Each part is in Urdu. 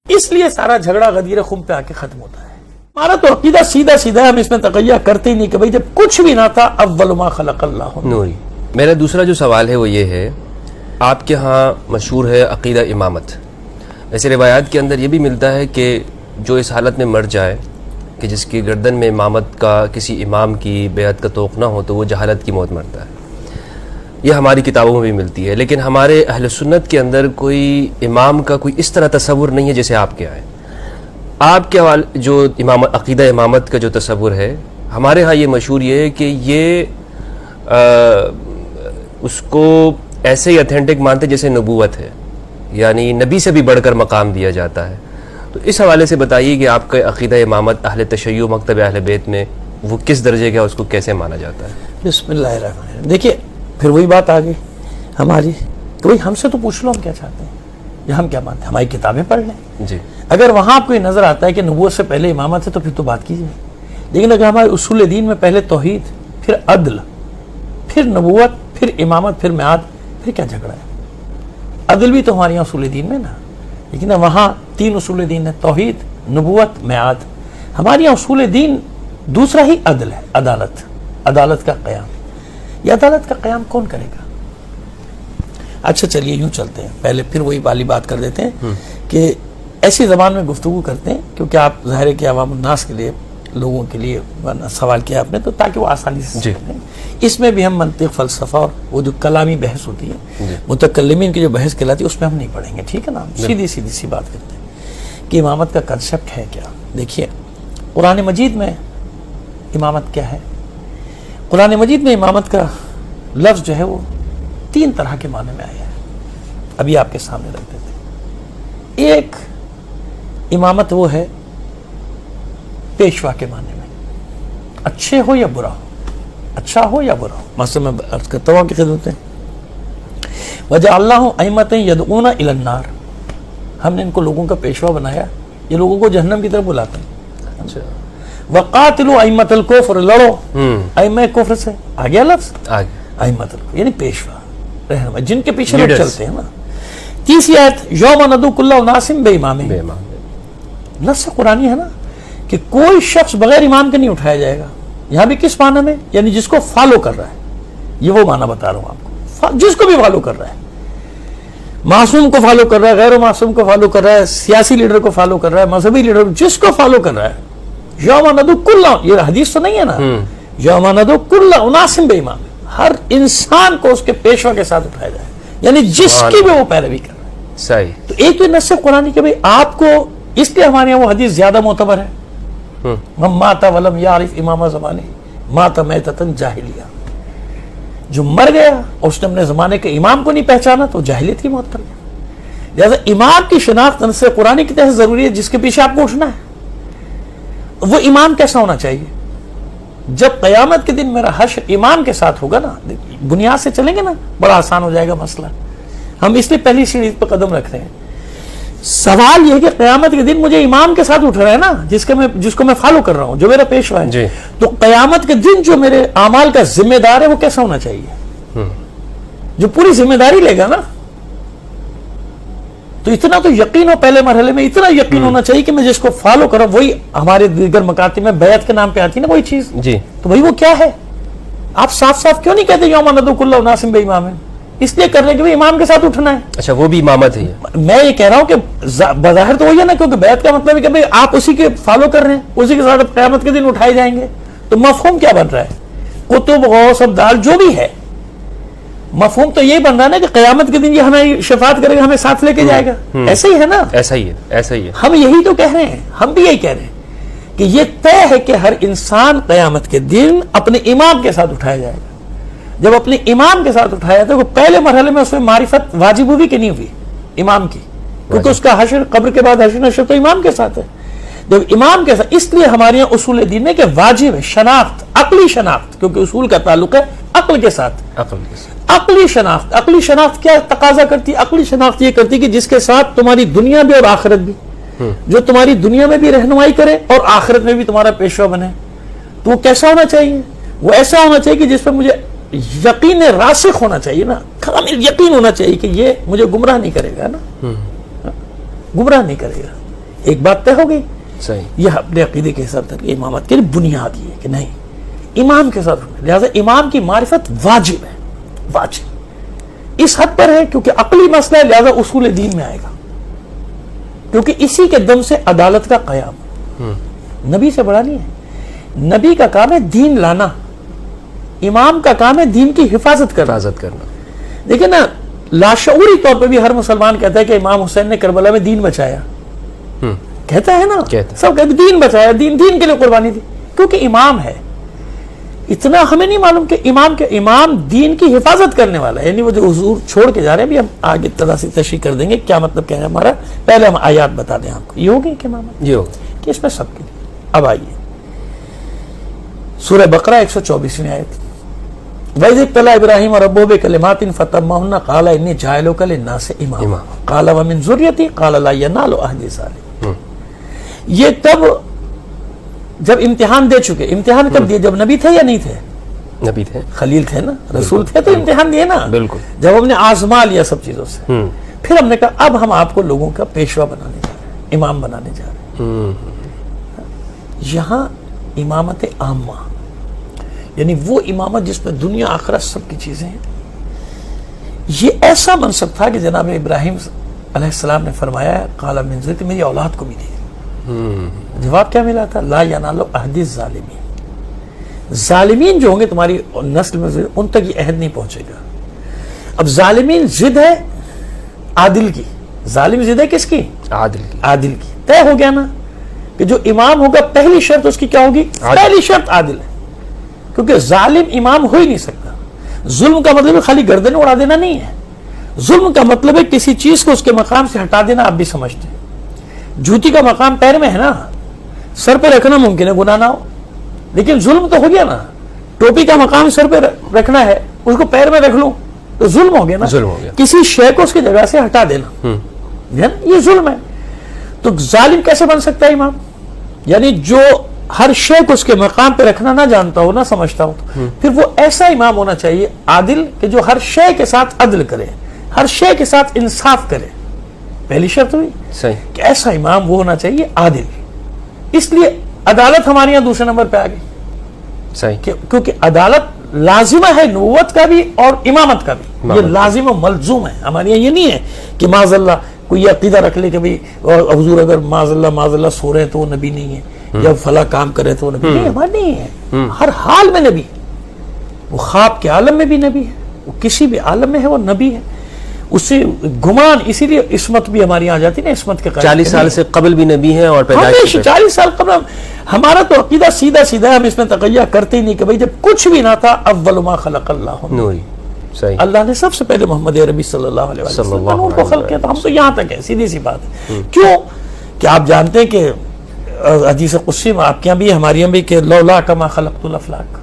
اس لیے سارا جھگڑا غدیر خم پہ آ کے ختم ہوتا ہے. ہمارا تو عقیدہ سیدھا سیدھا ہے، ہم اس میں تقیہ کرتے ہی نہیں کہ بھائی جب کچھ بھی نہ تھا اول ما خلق اللہ نوری. میرا دوسرا جو سوال ہے وہ یہ ہے، آپ کے ہاں مشہور ہے عقیدہ امامت. ایسے روایات کے اندر یہ بھی ملتا ہے کہ جو اس حالت میں مر جائے کہ جس کی گردن میں امامت کا کسی امام کی بیعت کا توق نہ ہو تو وہ جہالت کی موت مرتا ہے. یہ ہماری کتابوں میں بھی ملتی ہے، لیکن ہمارے اہل سنت کے اندر کوئی امام کا کوئی اس طرح تصور نہیں ہے جیسے آپ کے آئے. آپ کے جو عقیدہ امامت کا جو تصور ہے ہمارے ہاں یہ مشہور یہ ہے کہ یہ اس کو ایسے ہی اتھینٹک مانتے جیسے نبوت ہے، یعنی نبی سے بھی بڑھ کر مقام دیا جاتا ہے. تو اس حوالے سے بتائیے کہ آپ کا عقیدہ امامت اہل تشیع مکتب اہل بیت میں وہ کس درجے کا، اس کو کیسے مانا جاتا ہے؟ بسم اللہ الرحمن الرحیم. دیکھیے پھر وہی بات آ گئی ہماری کہ بھائی ہم سے تو پوچھ لو ہم کیا چاہتے ہیں یا ہم کیا مانتے ہیں، ہماری کتابیں پڑھ لیں. جی. اگر وہاں آپ کو یہ نظر آتا ہے کہ نبوت سے پہلے امامت ہے تو پھر تو بات کیجیے. لیکن اگر ہمارے اصول دین میں پہلے توحید، پھر عدل، پھر نبوت، پھر امامت، پھر میعاد، پھر کیا جھگڑا ہے؟ عدل بھی تو ہمارے یہاں اصول دین میں نا، لیکن وہاں 3 اصول دین ہے، توحید، نبوت، میعاد. ہمارے یہاں اصول دین دوسرا ہی عدل ہے، عدالت، عدالت کا قیام. یہ عدالت کا قیام کون کرے گا؟ اچھا چلیے یوں چلتے ہیں، پہلے پھر وہی والی بات کر دیتے ہیں کہ ایسی زبان میں گفتگو کرتے ہیں کیونکہ آپ ظاہر ہے کہ عوام الناس کے لیے، لوگوں کے لیے سوال کیا آپ نے تو تاکہ وہ آسانی سے سمجھیں. اس میں بھی ہم منطق، فلسفہ اور وہ جو کلامی بحث ہوتی ہے، متکلمین کی جو بحث کہلاتی ہے اس میں ہم نہیں پڑھیں گے، ٹھیک ہے نا. سیدھی سی بات کرتے ہیں کہ امامت کا کنسپٹ ہے کیا. دیکھیے قرآن مجید میں امامت کیا ہے. قرآن مجید میں امامت کا لفظ جو ہے وہ 3 طرح کے معنی میں آیا ہے، ابھی آپ کے سامنے رکھ دیتے ہیں. ایک امامت وہ ہے پیشوا کے معنی میں، اچھے ہو یا برا ہو، اچھا ہو یا برا ہو. مثلا میں عرض کرتا ہوں کی خدمت میں، وَجَعَلْنَاهُمْ أَئِمَّةً يَدْعُونَ إِلَى النَّارِ، ہم نے ان کو لوگوں کا پیشوا بنایا، یہ لوگوں کو جہنم کی طرف بلاتے ہیں. اچھا. وَقَاتِلُوا أَئِمَّةَ الْكُفْرِ، لڑو ائمہ کفر سے. آ گیا لفظ ائمۃ الکفر یعنی پیشوا، رہنما، جن کے پیچھے لوگ چلتے ہیں نا. تیسری آیت یوم ندعو کل اناس بامام، نص قرآنی ہے نا کہ کوئی شخص بغیر امام کے نہیں اٹھایا جائے گا. یہاں بھی کس معنی میں؟ یعنی جس کو فالو کر رہا ہے. یہ وہ معنی بتا رہا ہوں آپ کو، جس کو بھی فالو کر رہا ہے، معصوم کو فالو کر رہا ہے، غیر معصوم کو فالو کر رہا ہے، سیاسی لیڈر کو فالو کر رہا ہے، مذہبی لیڈر، جس کو فالو کر رہا ہے. یوم ندعو کل، یہ حدیث تو نہیں ہے نا، یوم ندعو کل اناس بامام، ہر انسان کو اس کے پیشوا کے ساتھ اٹھایا جائے، یعنی جس کی بھی وہ پیروی کر رہا ہے. صحیح. تو ایک تو نص قرآنی کہ بھئی آپ کو، اس لیے ہمارے یہاں وہ حدیث زیادہ معتبر ہے، من مات ولم یعرف امام زمانے مات میتۃ جاہلیہ، جو مر گیا اور اس نے اپنے زمانے کے امام کو نہیں پہچانا تو جاہلیت کی موت کر گیا. لہذا امام کی شناخت نص قرآنی کی تحت ضروری ہے، جس کے پیچھے آپ کو اٹھنا ہے. وہ امام کیسا ہونا چاہیے؟ جب قیامت کے دن میرا حشر امام کے ساتھ ہوگا نا، بنیاد سے چلیں گے نا، بڑا آسان ہو جائے گا مسئلہ. ہم اس لیے پہلی سیڑھی پہ قدم رکھ رہے ہیں. سوال یہ کہ قیامت کے دن مجھے امام کے ساتھ اٹھ رہا ہے نا، جس کو میں فالو کر رہا ہوں، جو میرا پیشوا ہے. جی. تو قیامت کے دن جو میرے اعمال کا ذمہ دار ہے وہ کیسا ہونا چاہیے؟ جو پوری ذمہ داری لے گا نا. تو اتنا تو یقین ہو، پہلے مرحلے میں اتنا یقین ہونا چاہیے کہ میں جس کو فالو کر رہا ہوں وہی ہمارے دیگر مکاتب میں بیعت کے نام پہ آتی ہے نا وہی چیز. جی. تو بھائی وہ کیا ہے؟ آپ صاف صاف کیوں نہیں کہتے یوم ندعو کل اناس بامام؟ اس لیے کر رہے ہیں کہ امام کے ساتھ اٹھنا ہے. اچھا، وہ بھی امامت ہے. میں یہ کہہ رہا ہوں کہ بظاہر تو وہی ہے نا، کیونکہ بیعت کا مطلب ہے کہ بھئی آپ اسی کے فالو کر رہے ہیں، اسی کے ساتھ قیامت کے دن اٹھائے جائیں گے. تو مفہوم کیا بن رہا ہے؟ کتب، غوث، ابدال، جو بھی ہے، مفہوم تو یہی بن رہا ہے نا کہ قیامت کے دن یہ ہمیں شفاعت کرے گا، ہمیں ساتھ لے کے جائے گا. ایسا ہی ہے نا؟ ایسا ہی ہے، ایسا ہی ہے. ہم ہم یہی تو کہہ رہے ہیں، ہم بھی یہی کہہ رہے ہیں کہ یہ طے ہے کہ ہر انسان قیامت کے دن اپنے امام کے ساتھ اٹھایا جائے گا. جب اپنے امام کے ساتھ اٹھایا تو پہلے مرحلے میں اس میں معرفت واجب ہوئی کہ نہیں ہوئی امام کی؟ کیونکہ اس کا حشر، قبر کے بعد حشر نشر تو امام کے ساتھ ہے. جب امام کے ساتھ، اس لیے ہمارے یہاں اصول دین ہے کہ واجب ہے شناخت، عقلی شناخت، کیونکہ اصول کا تعلق ہے عقل کے ساتھ. عقلی شناخت. عقلی شناخت کیا تقاضا کرتی ہے؟ عقلی شناخت یہ کرتی کہ جس کے ساتھ تمہاری دنیا بھی اور آخرت بھی، جو تمہاری دنیا میں بھی رہنمائی کرے اور آخرت میں بھی تمہارا پیشوا بنے. تو وہ کیسا ہونا چاہیے؟ وہ ایسا ہونا چاہیے کہ جس پر مجھے یقین راسخ ہونا چاہیے نا، کامل یقین ہونا چاہیے کہ یہ مجھے گمراہ نہیں کرے گا نا، گمراہ نہیں کرے گا. ایک بات طے ہو گئی. صحیح. یہ اپنے عقیدے کے حساب سے امامت کے لیے بنیاد یہ ہے کہ نہیں امام کے ساتھ, لہذا امام کی معرفت واجب ہے, واجب اس حد پر ہے کیونکہ عقلی مسئلہ ہے, لہذا اصول دین میں آئے گا, کیونکہ اسی کے دم سے عدالت کا قیام. نبی سے بڑا نہیں ہے, نبی کا کام ہے دین لانا, امام کا کام ہے دین کی حفاظت کرنا. دیکھیں نا, لاشعوری طور پہ بھی ہر مسلمان کہتا ہے کہ امام حسین نے کربلا میں دین بچایا, کہتا ہے نا, سب کہتے دین بچایا, دین کے لیے قربانی دی, کیونکہ امام ہے. اتنا ہمیں نہیں معلوم کہ امام دین کی حفاظت کرنے والا ہے, یعنی وہ جو حضور چھوڑ کے جا رہے ہیں, بھی ہم آگے طرح سے تشریح کر دیں گے کیا مطلب کیا ہے ہمارا, پہلے ہم آیات بتا دیں آپ کو. یہ ہوگی کہ امامت یہ ہوگا کہ اس میں سب کے لیے. اب آئیے سورہ بقرہ 124 آیت. وَإِذِ ابْتَلَىٰ إِبْرَاهِيمَ رَبُّهُ بِكَلِمَاتٍ فَتَمَّهُنَّ قَالَ إِنِّي جَاعِلُكَ لِلنَّاسِ إِمَامًا قَالَ وَمِنْ ذُرِّيَّتِي قَالَ لَا يَنَالُ عَهْدِي الظَّالِمِينَ. یہ تب جب امتحان دے چکے, امتحان کب دیے, جب نبی تھے یا نہیں تھے؟ نبی تھے, خلیل تھے نا, رسول تھے تو امتحان دیے نا. بالکل. جب ہم نے آزما لیا سب چیزوں سے, پھر ہم نے کہا اب ہم آپ کو لوگوں کا پیشوا بنانے جا رہے ہیں, امام بنانے جا رہے ہیں. یہاں امامت عامہ یعنی وہ امامت جس میں دنیا آخرت سب کی چیزیں ہیں. یہ ایسا منصب تھا کہ جناب ابراہیم علیہ السلام نے فرمایا قال من ذریتی, میری اولاد کو بھی دی. جواب کیا ملا تھا؟ لا ینال عہد الظالمین, ظالمین جو ہوں گے تمہاری نسل میں ان تک یہ عہد نہیں پہنچے گا. اب ظالمین ضد ہے عادل کی, ظالم ضد ہے کس کی؟ عادل کی. طے ہو گیا نا کہ جو امام ہوگا پہلی شرط اس کی کیا ہوگی؟ پہلی شرط عادل ہے, کیونکہ ظالم امام ہو ہی نہیں سکتا. ظلم کا مطلب خالی گردن اڑا دینا نہیں ہے, ظلم کا مطلب ہے کسی چیز کو اس کے مقام سے ہٹا دینا. آپ بھی سمجھتے ہیں جوتی کا مقام پیر میں ہے نا, سر پہ رکھنا ممکن ہے گناہ نہ ہو, لیکن ظلم تو ہو گیا نا. ٹوپی کا مقام سر پہ رکھنا ہے, اس کو پیر میں رکھ لوں تو ظلم ہو گیا نا. کسی شے کو اس کی جگہ سے ہٹا دینا یہ ظلم ہے. تو ظالم کیسے بن سکتا ہے امام؟ یعنی جو ہر شے کو اس کے مقام پہ رکھنا نہ جانتا ہو, نہ سمجھتا ہو, پھر وہ ایسا امام ہونا چاہیے عادل کہ جو ہر شے کے ساتھ عدل کرے, ہر شے کے ساتھ انصاف کرے. پہلی شرط ہوئی کہ ایسا امام وہ ہونا چاہیے عادل. اس لیے عدالت ہمارے یہاں دوسرے نمبر پہ آ گئی, کیونکہ عدالت لازمہ ہے نبوت کا بھی اور امامت کا بھی. یہ لازم و ملزوم ہے ہمارے یہاں. یہ نہیں ہے کہ معاذ اللہ کوئی یہ عقیدہ رکھ لے کہ بھئی حضور اگر معاذ اللہ سو رہے تو وہ نبی نہیں ہے, یا فلاں کام کرے تو وہ نبی نہیں. ہمارے نہیں ہے, ہر حال میں نبی. وہ خواب کے عالم میں بھی نبی ہے, وہ کسی بھی عالم میں ہے وہ نبی ہے. اس سے گمان, اسی لیے عصمت بھی ہماری آ جاتی نا, عصمت کے 40 سال سے قبل بھی نبی ہیں اور پیدائش 40 سال قبل. ہمارا تو عقیدہ سیدھا ہے, ہم اس میں تقیہ کرتے ہی نہیں کہ بھئی جب کچھ بھی نہ تھا اول ما خلق اللہ نوری, اللہ نے سب سے پہلے محمد عربی صلی اللہ علیہ وسلم کو خلق کیا. تو ہم تو یہاں تک ہے, سیدھی سی بات ہے. کیوں کہ آپ جانتے ہیں کہ حدیث قدسی میں آپ کے یہاں بھی ہمارے یہاں بھی کہ لولا کما خلقت الافلاک,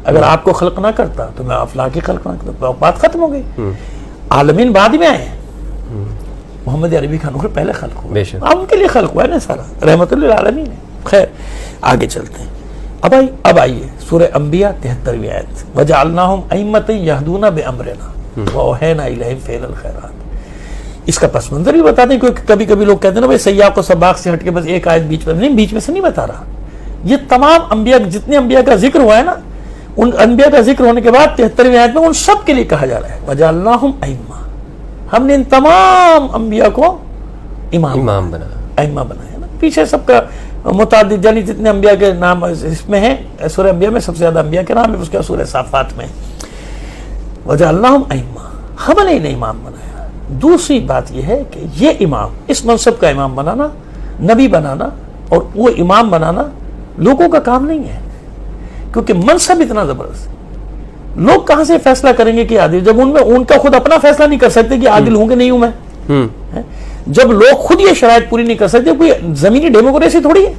اگر آپ کو خلق نہ کرتا تو میں افلاک ہی خلق نہ کرتا. بات ختم ہو گئی. عالمین بعد میں آئے, محمد عربی کا نور پہلے خلق ہوا, اب ان کے لیے خلق ہوا ہے نا سارا, رحمت للعالمین ہے. خیر آگے چلتے ہیں. اب آئیے سورہ انبیاء 73ویں آیت. وجعلناہم ائمۃ یہدون بامرنا واوحینا الیہم فعل الخیرات. اس کا پس منظر بھی بتا دیں, کیونکہ کبھی کبھی لوگ کہتے ہیں نا بھائی سیاق و سباق سے ہٹ کے بس ایک آیت بیچ میں نہیں, بیچ میں سے نہیں بتا رہا. یہ تمام انبیاء, جتنے انبیاء کا ذکر ہوا ہے نا, ان انبیاء کا ذکر ہونے کے بعد 73ویں آیت میں ان سب کے لیے کہا جا رہا ہے وجعلناہم ائمہ, ہم نے ان تمام انبیاء کو امام بنایا نا. پیچھے سب کا متعدد, یعنی جتنے انبیاء کے نام اس میں ہیں, سورہ انبیاء میں سب سے زیادہ انبیاء کے نام ہے, اس کا سورہ صافات میں وجعلناہم ائمہ, ہم نے انہیں امام بنایا. دوسری بات یہ ہے کہ یہ امام, اس منصب کا امام بنانا, نبی بنانا اور وہ امام بنانا لوگوں کا کام نہیں ہے, کیونکہ منصب اتنا زبردست. لوگ کہاں سے فیصلہ کریں گے کہ عادل, جب ان کا خود اپنا فیصلہ نہیں کر سکتے کہ عادل ہوں کہ نہیں ہوں میں. جب لوگ خود یہ شرائط پوری نہیں کر سکتے, کوئی زمینی ڈیموکریسی تھوڑی ہے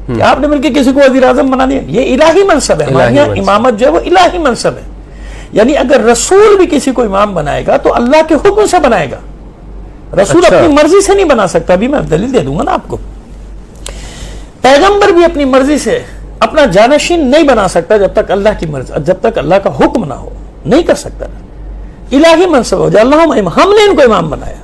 کہ آپ نے مل کے کسی کو وزیر اعظم بنا دیا. یہ الہی منصب ہے. ہمارے یہاں امامت جو ہے وہ الہی منصب ہے. یعنی اگر رسول بھی کسی کو امام بنائے گا تو اللہ کے حکم سے بنائے گا, رسول اپنی مرضی سے نہیں بنا سکتا. ابھی میں دلیل دے دوں گا نا آپ کو. پیغمبر بھی اپنی مرضی سے اپنا جانشین نہیں بنا سکتا جب تک اللہ کی مرضی, جب تک اللہ کا حکم نہ ہو, نہیں کر سکتا. الہی منصب ہو جائے. اللہ ہم نے ان کو امام بنایا.